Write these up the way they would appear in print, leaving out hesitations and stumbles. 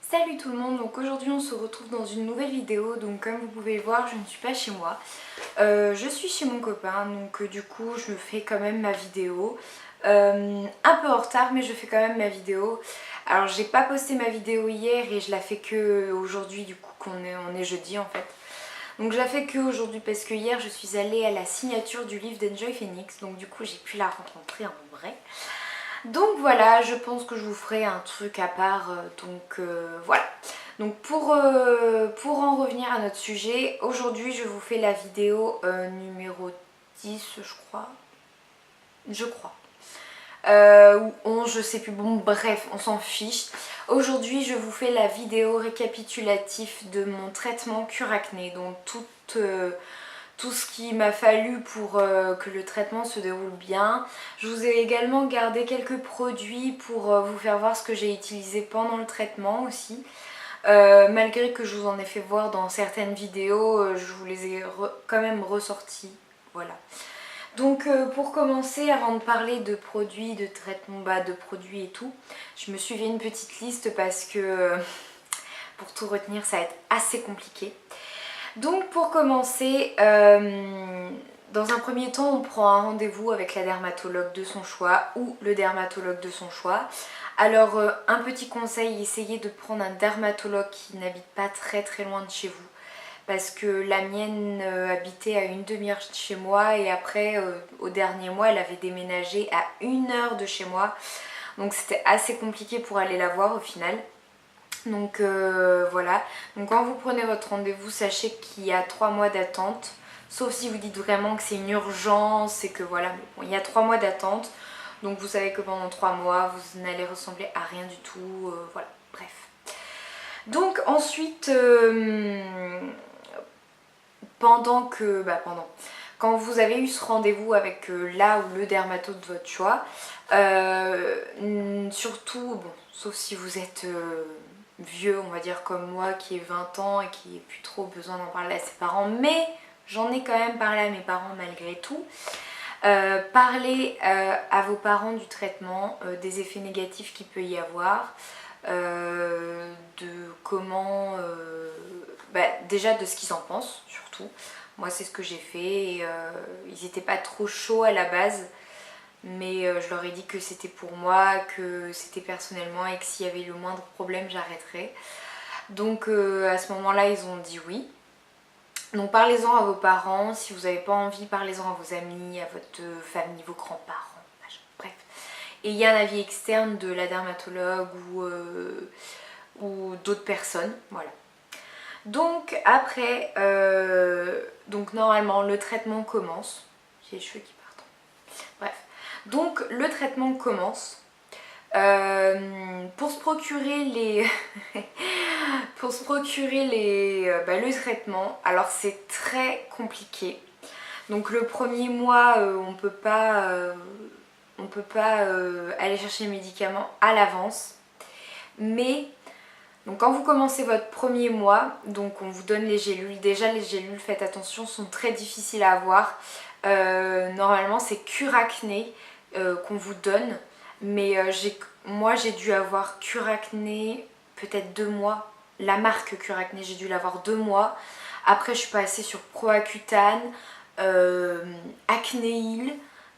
Salut tout le monde, donc aujourd'hui on se retrouve dans une nouvelle vidéo. Donc comme vous pouvez le voir, je ne suis pas chez moi, je suis chez mon copain. Donc du coup je fais quand même ma vidéo, un peu en retard mais je fais quand même ma vidéo. Alors j'ai pas posté ma vidéo hier et je la fais que aujourd'hui, du coup on est jeudi en fait. Donc je la fais que aujourd'hui parce que hier je suis allée à la signature du livre d'Enjoy Phoenix. Donc du coup j'ai pu la rencontrer en vrai. Donc voilà, je pense que je vous ferai un truc à part, voilà. Donc pour en revenir à notre sujet, aujourd'hui je vous fais la vidéo numéro 10 je crois. Ou 11, je sais plus, bon bref, on s'en fiche. Aujourd'hui je vous fais la vidéo récapitulative de mon traitement cure acné, donc tout ce qu'il m'a fallu pour que le traitement se déroule bien. Je vous ai également gardé quelques produits pour vous faire voir ce que j'ai utilisé pendant le traitement aussi. Malgré que je vous en ai fait voir dans certaines vidéos, je vous les ai quand même ressortis. Voilà. Donc pour commencer, avant de parler de produits, de traitement, de produits et tout, je me suis fait une petite liste parce que pour tout retenir ça va être assez compliqué. Donc pour commencer, dans un premier temps on prend un rendez-vous avec la dermatologue de son choix ou le dermatologue de son choix. Alors un petit conseil, essayez de prendre un dermatologue qui n'habite pas très loin de chez vous. Parce que la mienne habitait à une demi-heure de chez moi et après au dernier mois elle avait déménagé à 1 heure de chez moi. Donc c'était assez compliqué pour aller la voir au final. Donc voilà, donc quand vous prenez votre rendez-vous, sachez qu'il y a 3 mois d'attente. Sauf si vous dites vraiment que c'est une urgence et que voilà, mais bon, il y a 3 mois d'attente. Donc vous savez que pendant 3 mois, vous n'allez ressembler à rien du tout, voilà, bref. Donc ensuite, quand vous avez eu ce rendez-vous avec là ou le dermato de votre choix, surtout, bon, sauf si vous êtes vieux, on va dire comme moi, qui est 20 ans et qui n'a plus trop besoin d'en parler à ses parents, mais j'en ai quand même parlé à mes parents malgré tout. Parlez à vos parents du traitement, des effets négatifs qu'il peut y avoir, de comment, déjà de ce qu'ils en pensent surtout. Moi c'est ce que j'ai fait et ils n'étaient pas trop chauds à la base. Mais je leur ai dit que c'était pour moi, que c'était personnellement et que s'il y avait le moindre problème j'arrêterais. Donc à ce moment-là ils ont dit oui. Donc parlez-en à vos parents, si vous n'avez pas envie, parlez-en à vos amis, à votre famille, vos grands-parents, bref. Et il y a un avis externe de la dermatologue ou d'autres personnes, voilà. Donc après, donc normalement le traitement commence. J'ai les cheveux qui partent. Bref. Donc le traitement commence. Pour se procurer le traitement, alors c'est très compliqué. Donc le premier mois, on peut pas aller chercher les médicaments à l'avance. Mais donc quand vous commencez votre premier mois, donc on vous donne les gélules. Déjà les gélules, faites attention, sont très difficiles à avoir. Normalement c'est cure acné qu'on vous donne. Mais moi j'ai dû avoir cure acné peut-être 2 mois. La marque cure acné, j'ai dû l'avoir 2 mois. Après je suis passée sur Proaccutane, Acnéil.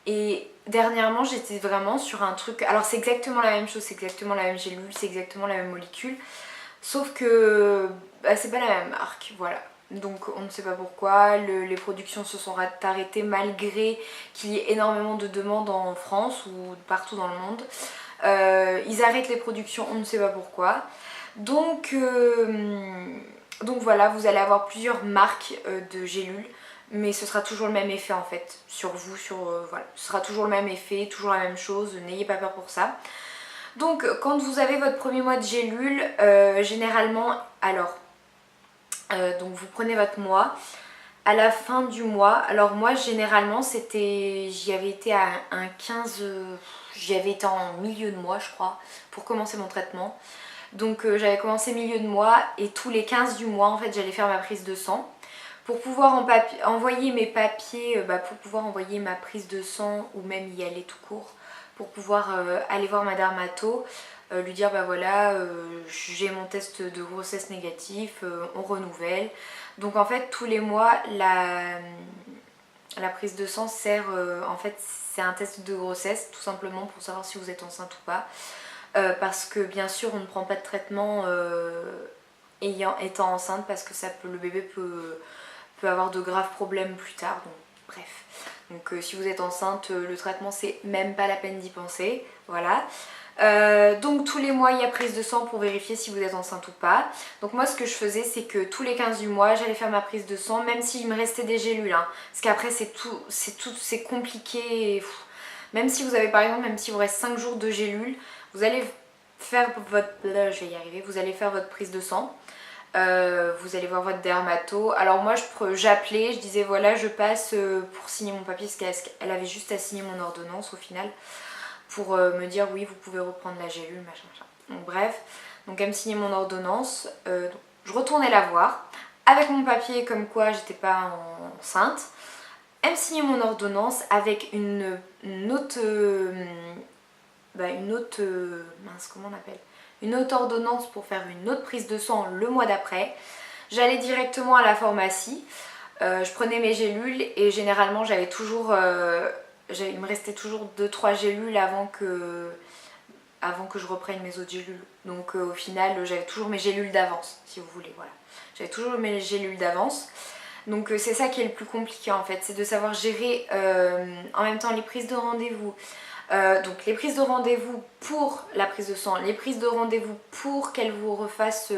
Et dernièrement j'étais vraiment sur un truc. Alors c'est exactement la même chose, c'est exactement la même gélule, c'est exactement la même molécule. Sauf que c'est pas la même marque, voilà. Donc on ne sait pas pourquoi, les productions se sont arrêtées malgré qu'il y ait énormément de demandes en France ou partout dans le monde. Ils arrêtent les productions, on ne sait pas pourquoi. Donc voilà, vous allez avoir plusieurs marques de gélules, mais ce sera toujours le même effet en fait sur vous, voilà. Ce sera toujours le même effet, toujours la même chose, n'ayez pas peur pour ça. Donc quand vous avez votre premier mois de gélule, généralement, donc vous prenez votre mois. À la fin du mois, alors moi généralement j'y avais été à un 15, j'y avais été en milieu de mois je crois, pour commencer mon traitement. Donc j'avais commencé milieu de mois et tous les 15 du mois en fait j'allais faire ma prise de sang. Pour pouvoir envoyer mes papiers, pour pouvoir envoyer ma prise de sang ou même y aller tout court, pour pouvoir aller voir ma dermato, lui dire bah voilà, j'ai mon test de grossesse négatif, on renouvelle. Donc en fait tous les mois la prise de sang sert, en fait c'est un test de grossesse tout simplement pour savoir si vous êtes enceinte ou pas. Parce que bien sûr on ne prend pas de traitement étant enceinte parce que le bébé peut avoir de graves problèmes plus tard. Donc bref. Donc si vous êtes enceinte, le traitement c'est même pas la peine d'y penser. Voilà. Donc tous les mois il y a prise de sang pour vérifier si vous êtes enceinte ou pas. Donc moi ce que je faisais c'est que tous les 15 du mois j'allais faire ma prise de sang, même s'il me restait des gélules, hein, parce qu'après c'est compliqué. Même si vous avez par exemple, même si vous reste 5 jours de gélules, vous allez faire votre, là, je vais y arriver, vous allez faire votre prise de sang. Vous allez voir votre dermato. Alors moi j'appelais, je disais voilà je passe pour signer mon papier, parce qu'elle avait juste à signer mon ordonnance au final, pour me dire oui vous pouvez reprendre la gélule, machin machin. Donc bref, donc elle me signait mon ordonnance, donc, je retournais la voir avec mon papier comme quoi j'étais pas enceinte. Elle me signait mon ordonnance avec une autre mince, comment on appelle, une autre ordonnance pour faire une autre prise de sang le mois d'après. J'allais directement à la pharmacie, je prenais mes gélules et généralement j'avais toujours, il me restait toujours 2-3 gélules avant que je reprenne mes autres gélules. Donc au final j'avais toujours mes gélules d'avance, si vous voulez, voilà. J'avais toujours mes gélules d'avance. Donc c'est ça qui est le plus compliqué en fait, c'est de savoir gérer en même temps les prises de rendez-vous. Donc les prises de rendez-vous pour la prise de sang, les prises de rendez-vous pour qu'elle vous refasse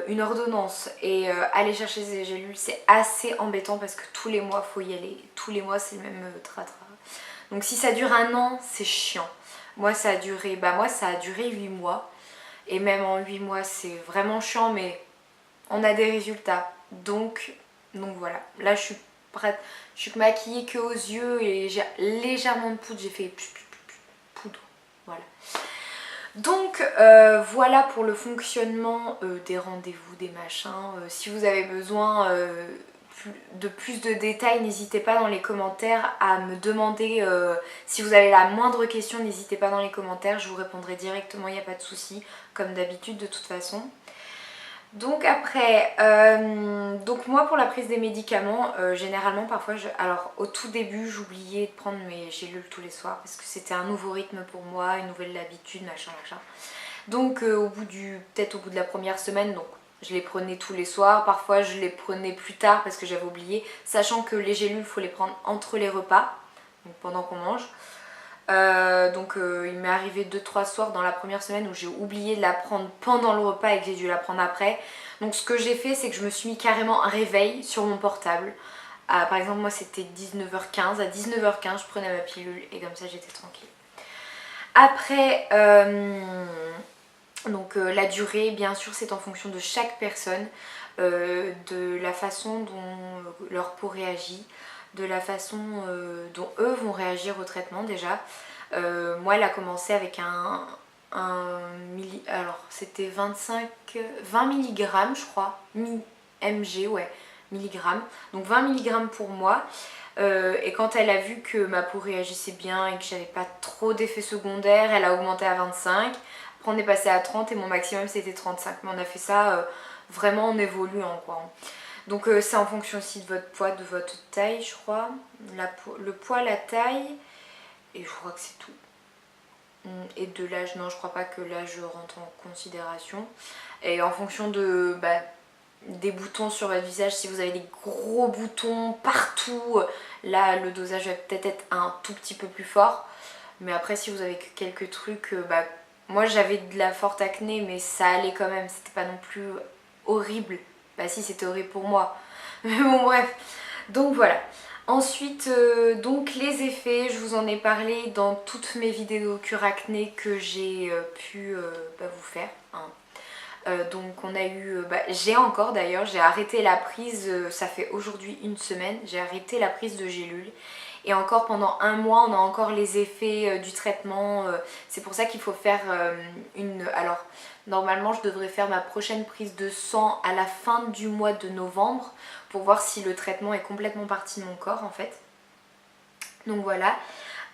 une ordonnance et aller chercher ces gélules, c'est assez embêtant parce que tous les mois il faut y aller, tous les mois c'est le même tratra. Donc si ça dure un an, c'est chiant. Moi ça a duré 8 mois et même en 8 mois c'est vraiment chiant, mais on a des résultats. Donc voilà, là je suis prête, je suis maquillée que aux yeux et j'ai légèrement de poudre, j'ai fait poudre, voilà. Donc voilà pour le fonctionnement des rendez-vous, des machins. Si vous avez besoin de plus de détails, n'hésitez pas dans les commentaires à me demander. Si vous avez la moindre question, n'hésitez pas dans les commentaires, je vous répondrai directement, il n'y a pas de souci, comme d'habitude de toute façon. Donc après, donc moi pour la prise des médicaments, généralement parfois, alors au tout début j'oubliais de prendre mes gélules tous les soirs parce que c'était un nouveau rythme pour moi, une nouvelle habitude, machin machin. Donc peut-être au bout de la première semaine, donc je les prenais tous les soirs, parfois je les prenais plus tard parce que j'avais oublié, sachant que les gélules il faut les prendre entre les repas, donc pendant qu'on mange. Il m'est arrivé 2-3 soirs dans la première semaine où j'ai oublié de la prendre pendant le repas et que j'ai dû la prendre après. Donc ce que j'ai fait c'est que je me suis mis carrément un réveil sur mon portable. Par exemple moi c'était 19h15, à 19h15 je prenais ma pilule et comme ça j'étais tranquille. Après la durée bien sûr c'est en fonction de chaque personne, de la façon dont leur peau réagit, de la façon dont eux vont réagir au traitement déjà. Moi elle a commencé avec alors c'était 20 mg je crois, mg, ouais, milligrammes, donc 20 mg pour moi. Et quand elle a vu que ma peau réagissait bien et que j'avais pas trop d'effets secondaires, elle a augmenté à 25. Après on est passé à 30 et mon maximum c'était 35. Mais on a fait ça vraiment en évoluant quoi. Donc c'est en fonction aussi de votre poids, de votre taille je crois. Le poids, la taille et je crois que c'est tout. Et de l'âge, non je crois pas que l'âge rentre en considération. Et en fonction des boutons sur votre visage, si vous avez des gros boutons partout, là le dosage va peut-être être un tout petit peu plus fort. Mais après si vous avez que quelques trucs, moi j'avais de la forte acné mais ça allait quand même, c'était pas non plus horrible. Bah si c'était horrible pour moi. Mais bon bref, donc voilà. Ensuite donc les effets, je vous en ai parlé dans toutes mes vidéos cure acné que j'ai pu vous faire. Hein. Donc on a eu, j'ai encore d'ailleurs, j'ai arrêté la prise, ça fait aujourd'hui une semaine, j'ai arrêté la prise de gélules. Et encore pendant un mois on a encore les effets du traitement, c'est pour ça qu'il faut faire alors normalement je devrais faire ma prochaine prise de sang à la fin du mois de novembre pour voir si le traitement est complètement parti de mon corps en fait. Donc voilà.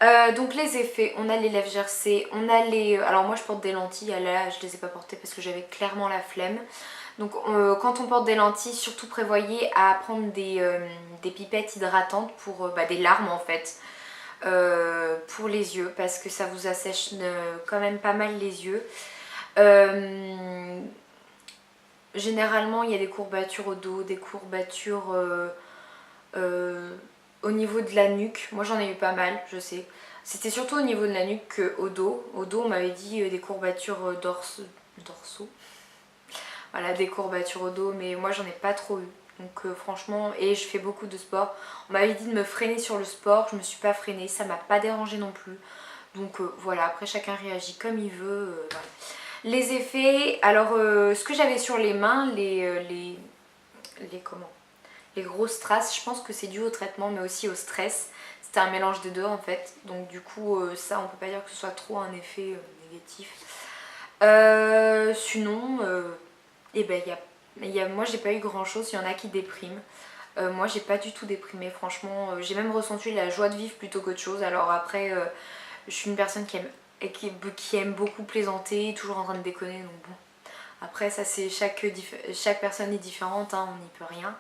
Donc les effets, on a les lèvres gercées, on a les... Alors moi je porte des lentilles, là je les ai pas portées parce que j'avais clairement la flemme. Donc quand on porte des lentilles, surtout prévoyez à prendre des pipettes hydratantes pour des larmes en fait. Pour les yeux parce que ça vous assèche quand même pas mal les yeux. Généralement il y a des courbatures au dos, des courbatures au niveau de la nuque. Moi j'en ai eu pas mal, je sais. C'était surtout au niveau de la nuque qu'au dos. Au dos on m'avait dit des courbatures dorsaux. Voilà, des courbatures au dos, mais moi j'en ai pas trop eu. Donc franchement, et je fais beaucoup de sport. On m'avait dit de me freiner sur le sport, je me suis pas freinée, ça m'a pas dérangé non plus. Donc voilà, après chacun réagit comme il veut. Voilà. Les effets, alors ce que j'avais sur les mains, les grosses traces, je pense que c'est dû au traitement mais aussi au stress. C'était un mélange des deux en fait. Donc du coup ça on peut pas dire que ce soit trop un effet négatif. Sinon, moi j'ai pas eu grand chose, il y en a qui dépriment. Moi j'ai pas du tout déprimé, franchement. J'ai même ressenti la joie de vivre plutôt qu'autre chose. Alors après, je suis une personne qui aime beaucoup plaisanter, toujours en train de déconner, donc bon. Après ça c'est chaque personne est différente, hein, on n'y peut rien.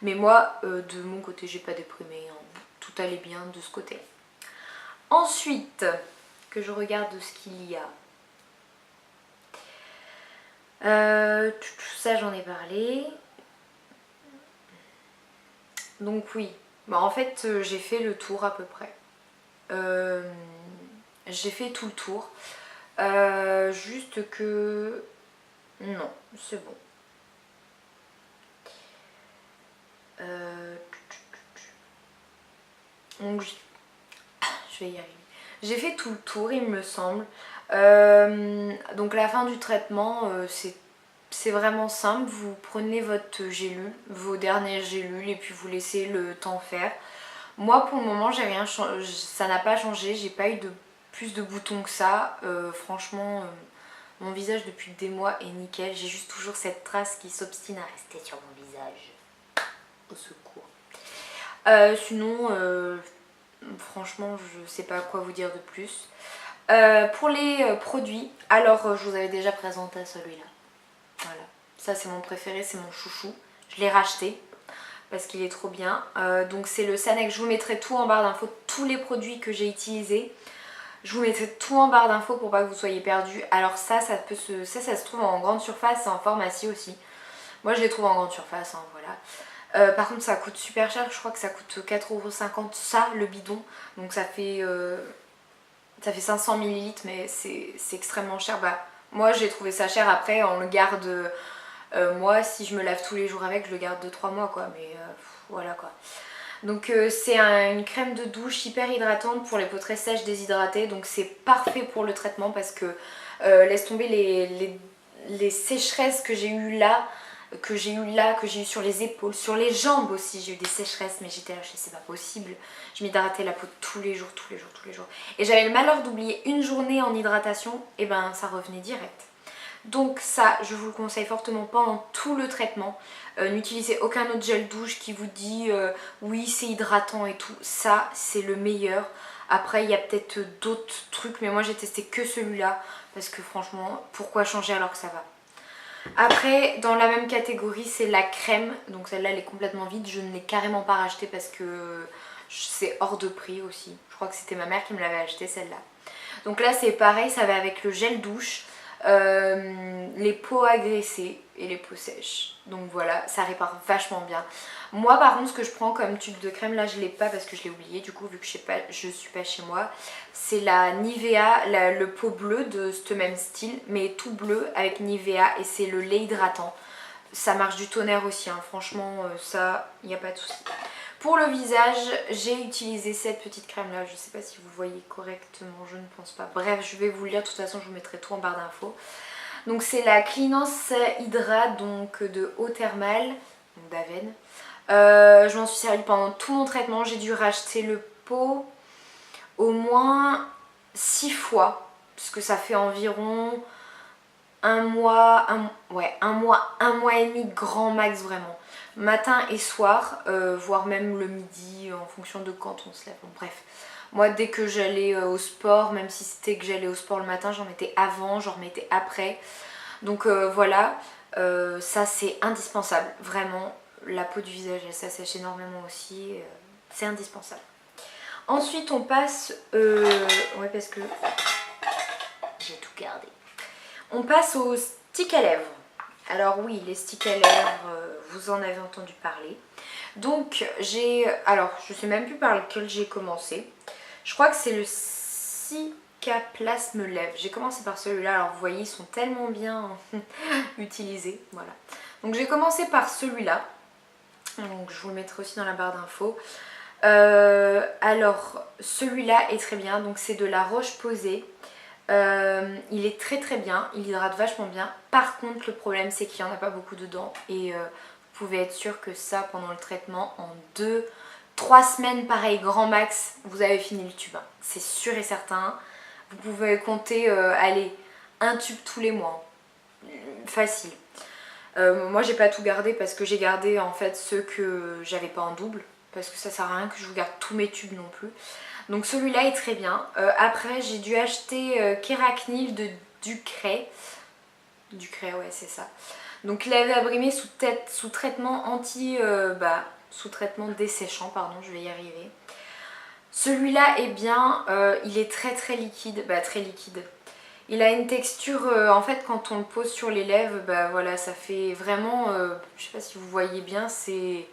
Mais moi de mon côté j'ai pas déprimé, hein. Tout allait bien de ce côté. Ensuite, que je regarde ce qu'il y a. Tout ça j'en ai parlé. Donc oui, en fait j'ai fait le tour à peu près. J'ai fait tout le tour. Juste que... Non, c'est bon. Donc je vais y arriver. J'ai fait tout le tour il me semble. Donc la fin du traitement c'est vraiment simple. Vous prenez votre gélule, vos dernières gélules et puis vous laissez le temps faire. Moi pour le moment j'ai rien changé, ça n'a pas changé, j'ai pas eu de plus de boutons que ça. Franchement mon visage depuis des mois est nickel, j'ai juste toujours cette trace qui s'obstine à rester sur mon visage. Au secours. Sinon franchement je sais pas quoi vous dire de plus. Pour les produits, alors je vous avais déjà présenté celui-là. Voilà, ça c'est mon préféré, c'est mon chouchou. Je l'ai racheté parce qu'il est trop bien. Donc c'est le Sanex, je vous mettrai tout en barre d'infos, tous les produits que j'ai utilisés. Je vous mettrai tout en barre d'infos pour pas que vous soyez perdus. Alors ça se trouve en grande surface et en pharmacie aussi. Moi je les trouve en grande surface, hein, voilà. Par contre ça coûte super cher, je crois que ça coûte 4,50€ ça le bidon. Donc ça fait 500 ml mais c'est extrêmement cher. Moi j'ai trouvé ça cher, après on le garde, moi si je me lave tous les jours avec je le garde 2-3 mois quoi, mais voilà quoi. Donc c'est une crème de douche hyper hydratante pour les peaux très sèches déshydratées, donc c'est parfait pour le traitement parce que laisse tomber les sécheresses que j'ai eues là, que j'ai eu sur les épaules, sur les jambes aussi, j'ai eu des sécheresses mais j'étais là, je sais c'est pas possible, je m'hydratais la peau tous les jours, et j'avais le malheur d'oublier une journée en hydratation, et ben ça revenait direct. Donc ça je vous le conseille fortement pendant tout le traitement. N'utilisez aucun autre gel douche qui vous dit oui c'est hydratant et tout, ça c'est le meilleur. Après il y a peut-être d'autres trucs mais moi j'ai testé que celui-là parce que franchement pourquoi changer alors que ça va. Après dans la même catégorie c'est la crème, donc celle-là elle est complètement vide, je ne l'ai carrément pas rachetée parce que c'est hors de prix aussi. Je crois que c'était ma mère qui me l'avait acheté celle-là. Donc là c'est pareil, ça va avec le gel douche. Les peaux agressées et les peaux sèches, donc voilà, ça répare vachement bien. Moi par contre ce que je prends comme tube de crème, là je l'ai pas parce que je l'ai oublié du coup vu que je suis pas chez moi, c'est la Nivea, le pot bleu de ce même style mais tout bleu avec Nivea et c'est le lait hydratant. Ça marche du tonnerre aussi hein. Franchement ça il n'y a pas de souci. Pour le visage, j'ai utilisé cette petite crème là, je sais pas si vous voyez correctement, je ne pense pas. Bref, je vais vous le lire, de toute façon je vous mettrai tout en barre d'infos. Donc c'est la Cleanance Hydra donc de Eau Thermale, donc d'Aven. Je m'en suis servie pendant tout mon traitement, j'ai dû racheter le pot au moins 6 fois, parce que ça fait environ un mois et demi grand max vraiment. Matin et soir, voire même le midi en fonction de quand on se lève. Bon, bref, Moi dès que j'allais au sport, même si c'était que j'allais au sport le matin, j'en mettais avant, j'en remettais après. Donc voilà, ça c'est indispensable, vraiment. La peau du visage elle s'assèche énormément aussi, c'est indispensable. Ensuite on passe, ouais parce que j'ai tout gardé. On passe aux sticks à lèvres. Alors oui, les sticks à lèvres, vous en avez entendu parler. Donc alors je sais même plus par lequel j'ai commencé. Je crois que c'est le Cicaplast Lèvres. J'ai commencé par celui-là, alors vous voyez ils sont tellement bien utilisés, voilà. Donc j'ai commencé par celui-là. Donc je vous le mettrai aussi dans la barre d'infos. Alors celui-là est très bien, donc c'est de la Roche-Posay. Il est très très bien, il hydrate vachement bien. Par contre le problème c'est qu'il n'y en a pas beaucoup dedans et vous pouvez être sûr que ça pendant le traitement en 2-3 semaines pareil grand max vous avez fini le tube. C'est sûr et certain. Vous pouvez compter allez, un tube tous les mois. Facile. Moi j'ai pas tout gardé parce que j'ai gardé en fait ceux que j'avais pas en double. Parce que ça sert à rien que je vous garde tous mes tubes non plus. Donc celui-là est très bien. Après j'ai dû acheter Keragnil de Ducray. Ducray ouais c'est ça. Donc lèvres abîmées sous traitement sous traitement desséchant, pardon, je vais y arriver. Celui-là est bien, il est très très liquide, très liquide. Il a une texture, en fait quand on le pose sur les lèvres, voilà ça fait vraiment, je sais pas si vous voyez bien, c'est...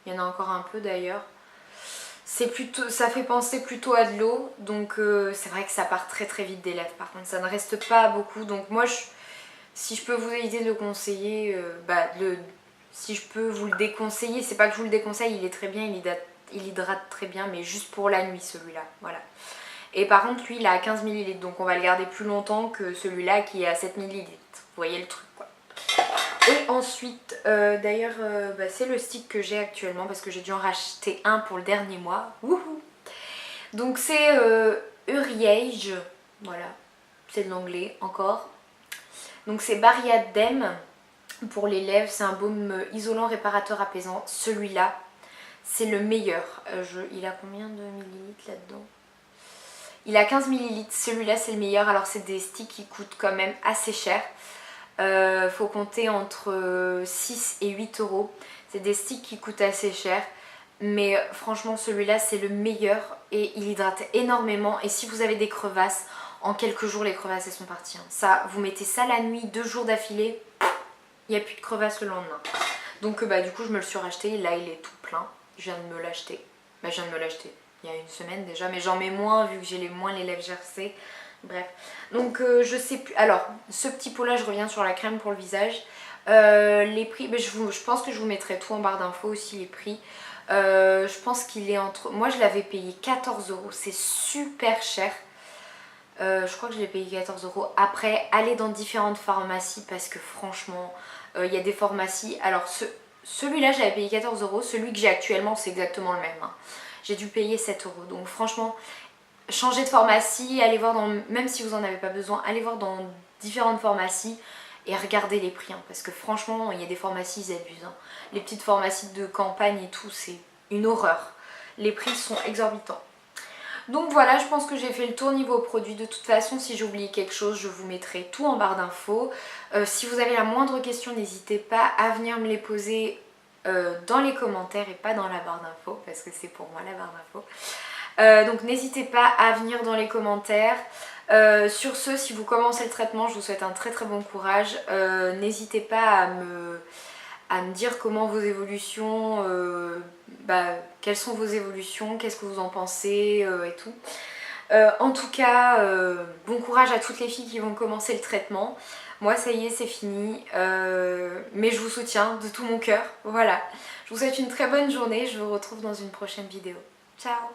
Il y en a encore un peu d'ailleurs. Ça fait penser plutôt à de l'eau, donc c'est vrai que ça part très très vite des lèvres. Par contre ça ne reste pas beaucoup, donc moi si je peux vous éviter de le conseiller, si je peux vous le déconseiller, c'est pas que je vous le déconseille, il est très bien, il hydrate très bien, mais juste pour la nuit celui-là, voilà. Et par contre lui il est à 15 ml, donc on va le garder plus longtemps que celui-là qui est à 7 ml. Vous voyez le truc quoi. Et ensuite, d'ailleurs, c'est le stick que j'ai actuellement parce que j'ai dû en racheter un pour le dernier mois. Wouhou! Donc c'est Uriage, voilà, c'est de l'anglais encore. Donc c'est Bariadem pour les lèvres, c'est un baume isolant, réparateur, apaisant. Celui-là, c'est le meilleur. Il a combien de millilitres là-dedans? Il a 15 millilitres, celui-là c'est le meilleur. Alors c'est des sticks qui coûtent quand même assez cher. Faut compter entre 6 et 8 euros. C'est des sticks qui coûtent assez cher. Mais franchement celui-là c'est le meilleur et il hydrate énormément. Et si vous avez des crevasses, en quelques jours les crevasses elles sont parties. Ça, vous mettez ça la nuit, 2 jours d'affilée, il n'y a plus de crevasses le lendemain. Donc du coup je me le suis racheté. Là il est tout plein. Je viens de me l'acheter. Je viens de me l'acheter il y a une semaine déjà. Mais j'en mets moins vu que j'ai moins les lèvres gercées. Bref, donc je sais plus. Alors, ce petit pot là, je reviens sur la crème pour le visage. Les prix, je pense que je vous mettrai tout en barre d'infos aussi, les prix. Je pense qu'il est entre... Moi, je l'avais payé 14 euros, c'est super cher. Je crois que je l'ai payé 14 euros. Après, allez dans différentes pharmacies parce que franchement, il y a des pharmacies. Alors, celui-là, j'avais payé 14 euros. Celui que j'ai actuellement, c'est exactement le même. Hein. J'ai dû payer 7 euros. Donc, franchement... Changez de pharmacie, allez voir même si vous n'en avez pas besoin, allez voir dans différentes pharmacies et regardez les prix. Hein, parce que franchement, il y a des pharmacies, ils abusent. Hein. Les petites pharmacies de campagne et tout, c'est une horreur. Les prix sont exorbitants. Donc voilà, je pense que j'ai fait le tour niveau produit. De toute façon, si j'ai oublié quelque chose, je vous mettrai tout en barre d'infos. Si vous avez la moindre question, n'hésitez pas à venir me les poser dans les commentaires et pas dans la barre d'infos, parce que c'est pour moi la barre d'infos. Donc n'hésitez pas à venir dans les commentaires. Sur ce, si vous commencez le traitement, je vous souhaite un très très bon courage. N'hésitez pas à me dire comment vos évolutions, quelles sont vos évolutions, qu'est-ce que vous en pensez et tout. En tout cas, bon courage à toutes les filles qui vont commencer le traitement. Moi ça y est, c'est fini, mais je vous soutiens de tout mon cœur. Voilà, je vous souhaite une très bonne journée, je vous retrouve dans une prochaine vidéo. Ciao!